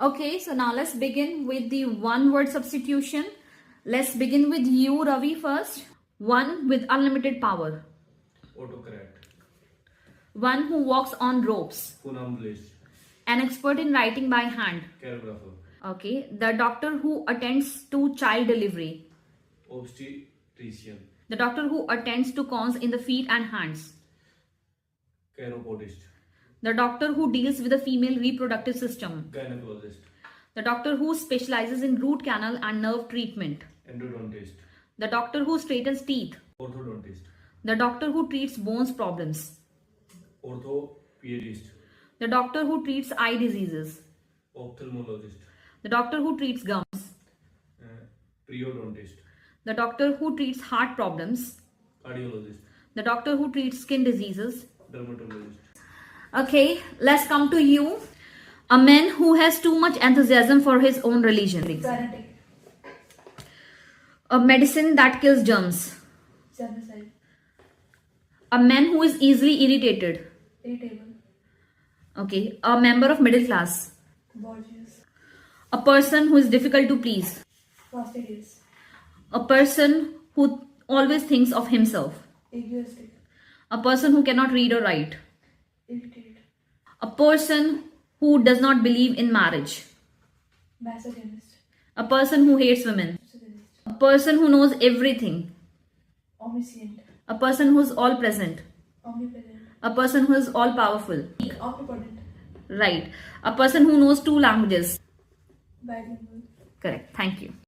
Okay, so now let's begin with the one word substitution. Let's begin with you, Ravi, first. One with unlimited power. Autocrat. One who walks on ropes. Funambulist. An expert in writing by hand. Choreographer. Okay, the doctor who attends to child delivery. Obstetrician. The doctor who attends to corns in the feet and hands. Chiropodist. The doctor who deals with the female reproductive system. Gynecologist. The doctor who specializes in root canal and nerve treatment. Endodontist. The doctor who straightens teeth. Orthodontist. The doctor who treats bones problems. Orthopedist. The doctor who treats eye diseases. Ophthalmologist. The doctor who treats gums. Periodontist. The doctor who treats heart problems. Cardiologist. The doctor who treats skin diseases. Dermatologist. Okay, let's come to you. A man who has too much enthusiasm for his own religion. Fanatic. A medicine that kills germs. Germicide. A man who is easily irritated. Irritable. Okay, a member of middle class. Gorgeous. A person who is difficult to please. Fastidious. A person who always thinks of himself. Egoistic. A person who cannot read or write. Irritated. A person who does not believe in marriage. Misogynist. A person who hates women. Misogynist. A person who knows everything. Omniscient. A person who is all present. Omnipresent. A person who is all powerful. Omnipotent. Right. A person who knows two languages. Bilingual. Correct. Thank you.